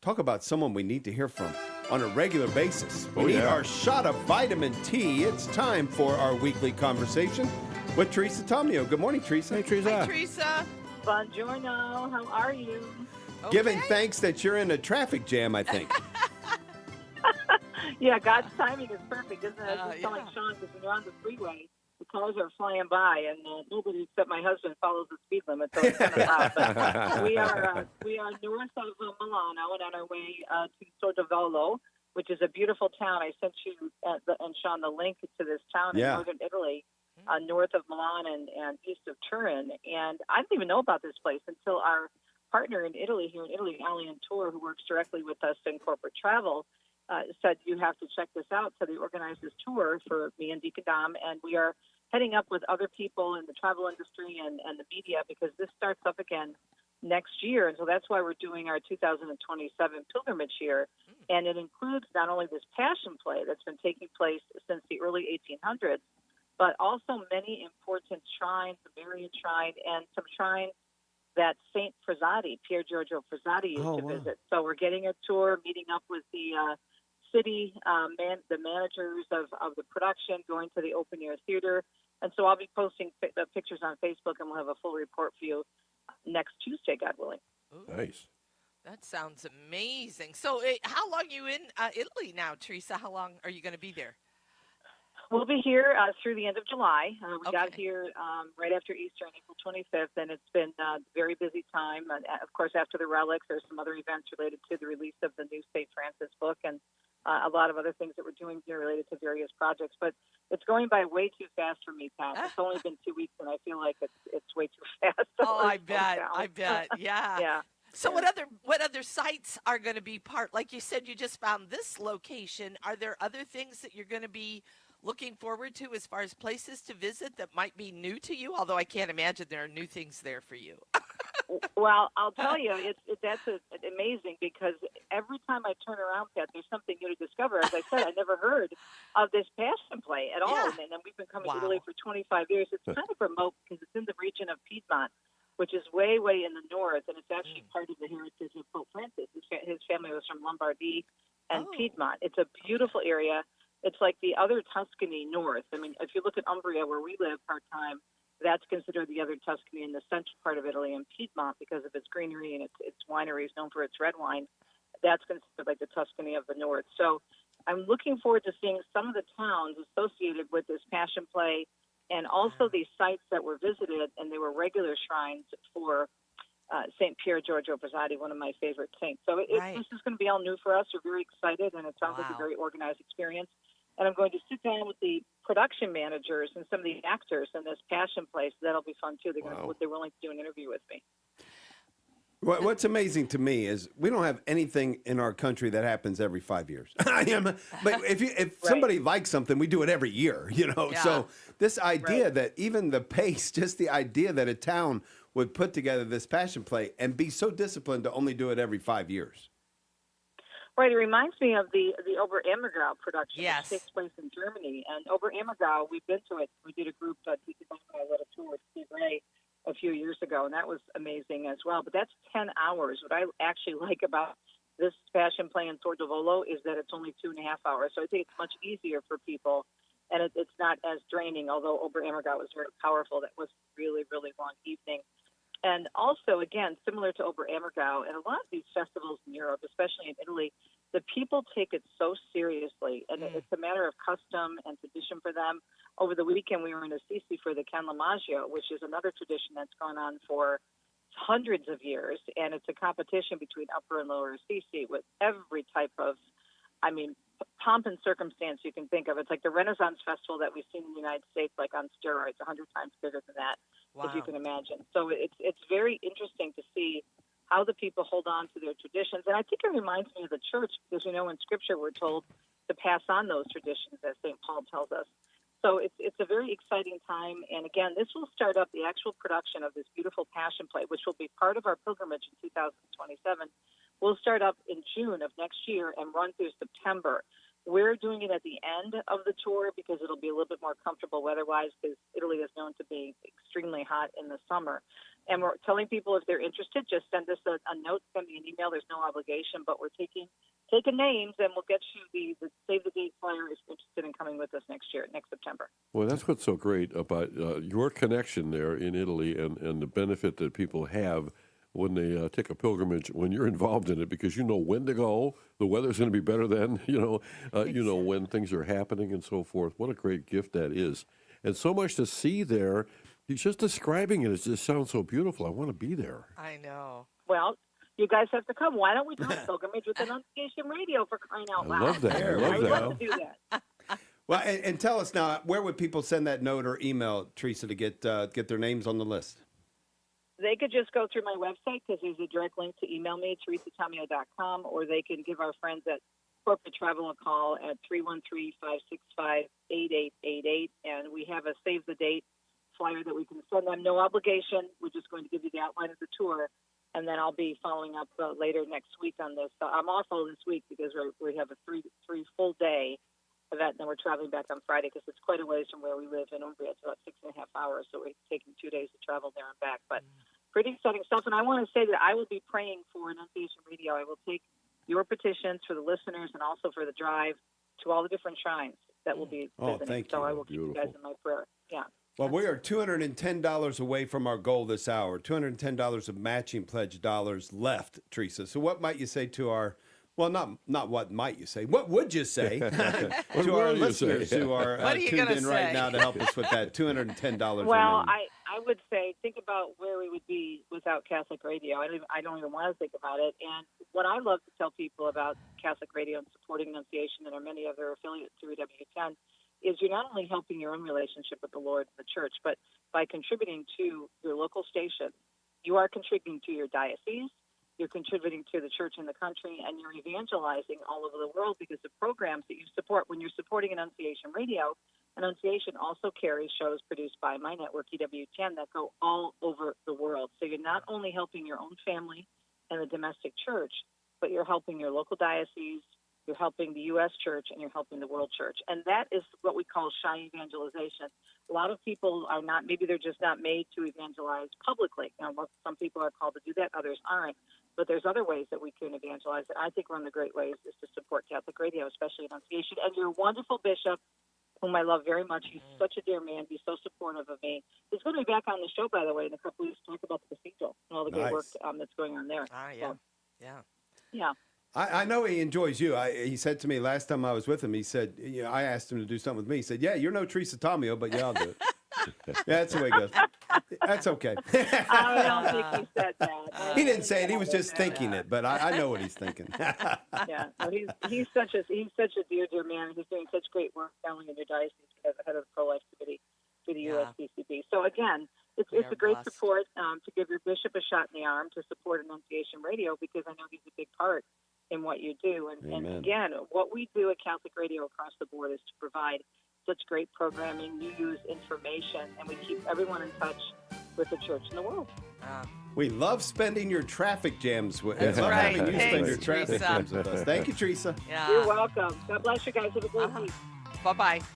Talk about someone we need to hear from on a regular basis. We need yeah. our shot of vitamin T. It's time for our weekly conversation with Teresa Tomeo. Good morning, Teresa. Hey, Teresa. Hi, Teresa. Buongiorno. How are you? Giving thanks that you're in a traffic jam, I think. Yeah, God's timing is perfect, isn't it? I was just telling Yeah. Sean, because when you're on the freeway, the cars are flying by, and nobody except my husband follows the speed limit, so it's kind of loud. But we are north of Milano and on our way to Sordovolo, which is a beautiful town. I sent you and Sean the link to this town in northern Italy, north of Milan and east of Turin. And I didn't even know about this place until our partner in Italy, here in Italy, Allian Tour, who works directly with us in corporate travel, said, you have to check this out. So they organized this tour for me and Deacon Dom, and we are heading up with other people in the travel industry and the media because this starts up again next year. And so that's why we're doing our 2027 pilgrimage here. And it includes not only this passion play that's been taking place since the early 1800s, but also many important shrines, the Marian shrine, and some shrines that Saint Frassati, Pier Giorgio Frassati, used to visit. So we're getting a tour, meeting up with the city, the managers of the production, going to the open air theater. And so I'll be posting the pictures on Facebook, and we'll have a full report for you next Tuesday, God willing. Ooh, Nice. that sounds amazing. So how long are you in Italy now, Teresa? How long are you going to be there? We'll be here through the end of July. We got Okay. here right after Easter on April 25th, and it's been a very busy time. And of course, after the relics, there's some other events related to the release of the new St. Francis book and a lot of other things that we're doing here related to various projects. But it's going by way too fast for me, Pat. It's only been 2 weeks, and I feel like it's way too fast. Oh, I bet. I bet. Yeah. Yeah. So Yeah. what other sites are going to be part? Like you said, you just found this location. Are there other things that you're going to be looking forward to as far as places to visit that might be new to you? Although I can't imagine there are new things there for you. Well, I'll tell you, that's amazing because every time I turn around, Pat, there's something new to discover. As I said, I never heard of this passion play at all. Yeah. And then we've been coming to Wow. Italy for 25 years. It's kind of remote because it's in the region of Piedmont, which is way, way in the north, and it's actually part of the heritage of Pope Francis. His family was from Lombardy and Piedmont. It's a beautiful area. It's like the other Tuscany north. I mean, if you look at Umbria, where we live part-time, that's considered the other Tuscany in the central part of Italy, and Piedmont, because of its greenery and its wineries known for its red wine, that's considered like the Tuscany of the north. So I'm looking forward to seeing some of the towns associated with this passion play and also these sites that were visited, and they were regular shrines for St. Pier Giorgio Frassati, one of my favorite saints. So this is going to be all new for us. We're very excited, and it sounds like a very organized experience. And I'm going to sit down with the production managers and some of the actors in this passion play, so that'll be fun, too. They're willing to do an interview with me. What's amazing to me is we don't have anything in our country that happens every 5 years. But if somebody likes something, we do it every year, Yeah. So this idea that even the pace, just the idea that a town would put together this passion play and be so disciplined to only do it every 5 years. Right, it reminds me of the Oberammergau production, Yes. which takes place in Germany. And Oberammergau, we've been to it. We did a group, Deacon Dom and I led a tour with Steve Ray a few years ago, and that was amazing as well. But that's 10 hours. What I actually like about this passion play in Sordovolo is that it's only 2.5 hours. So I think it's much easier for people, and it's not as draining, although Oberammergau was very powerful. That was a really, really long evening. And also, again, similar to Oberammergau, and a lot of these festivals in Europe, especially in Italy, the people take it so seriously, and it's a matter of custom and tradition for them. Over the weekend, we were in Assisi for the Can Lamaggio, which is another tradition that's gone on for hundreds of years, and it's a competition between Upper and Lower Assisi with every type of, pomp and circumstance you can think of. It's like the Renaissance Festival that we've seen in the United States, like on steroids, 100 times bigger than that, as you can imagine. So it's very interesting to see how the people hold on to their traditions. And I think it reminds me of the church, because in Scripture we're told to pass on those traditions, as St. Paul tells us. So it's a very exciting time. And again, this will start up the actual production of this beautiful passion play, which will be part of our pilgrimage in 2027. We'll start up in June of next year and run through September. We're doing it at the end of the tour because it'll be a little bit more comfortable weather-wise because Italy is known to be extremely hot in the summer. And we're telling people if they're interested, just send us a note, send me an email. There's no obligation, but we're taking names, and we'll get you the save the date flyer if you're interested in coming with us next September. Well, that's what's so great about your connection there in Italy and the benefit that people have when they take a pilgrimage, when you're involved in it, because you know when to go, the weather's going to be better then, you know when things are happening and so forth. What a great gift that is. And so much to see there. He's just describing it. It just sounds so beautiful. I want to be there. I know. Well, you guys have to come. Why don't we do a pilgrimage with Annunciation Radio for crying out loud? I love that. I would love love to do that. Well, and tell us now, where would people send that note or email, Teresa, to get their names on the list? They could just go through my website because there's a direct link to email me, teresatomeo.com, or they can give our friends at Corporate Travel a call at 313-565-8888, and we have a save the date flyer that we can send them. No obligation. We're just going to give you the outline of the tour, and then I'll be following up later next week on this. So I'm off all this week because we have a three full day event, and then we're traveling back on Friday because it's quite a ways from where we live in Umbria. It's about 6.5 hours, so we're taking 2 days to travel there and back. But pretty exciting stuff. And I want to say that I will be praying for Annunciation Radio. I will take your petitions for the listeners and also for the drive to all the different shrines that will be visiting. Oh, thank you. So I will keep you guys in my prayer. Yeah. Well, we are $210 away from our goal this hour. $210 of matching pledge dollars left, Teresa. So what might you say to our, well, not what might you say, what would you say to our listeners who are tuned in right now to help us with that $210 Well, remaining? I would say think about where we would be without Catholic radio. I don't even want to think about it. And what I love to tell people about Catholic radio and supporting Annunciation and our many other affiliates through W10 is you're not only helping your own relationship with the Lord and the church, but by contributing to your local station, you are contributing to your diocese, you're contributing to the church in the country, and you're evangelizing all over the world because the programs that you support, when you're supporting Annunciation Radio, Annunciation also carries shows produced by my network, EWTN, that go all over the world. So you're not only helping your own family and the domestic church, but you're helping your local diocese, you're helping the U.S. church, and you're helping the world church. And that is what we call shy evangelization. A lot of people are not, maybe they're just not made to evangelize publicly. Now, some people are called to do that, others aren't. But there's other ways that we can evangelize. And I think one of the great ways is to support Catholic radio, especially Annunciation. And your wonderful bishop, whom I love very much, he's such a dear man, he's so supportive of me. He's going to be back on the show, by the way, in a couple weeks to talk about the cathedral and all the great work that's going on there. Yeah. So, yeah. I know he enjoys you. He said to me last time I was with him, he said, I asked him to do something with me. He said, yeah, you're no Teresa Tomeo, but yeah, I'll do it. Yeah, that's the way it goes. That's okay. I don't think he said that. He didn't say it. He was just thinking it, but I know what he's thinking. Yeah, no, he's such a dear man. He's doing such great work not only in your diocese as the head of the pro-life committee for the USCCB. So again, it's a great support to give your bishop a shot in the arm to support Annunciation Radio because I know he's a big part in what you do. And again, what we do at Catholic Radio across the board is to provide such great programming. You use information, and we keep everyone in touch with the church and the world. We love spending your traffic jams with us. That's right. Having you spend your Thanks, traffic Teresa. jams with us. Thank you, Teresa. Yeah. You're welcome. God bless you guys. Have a great week. Bye-bye.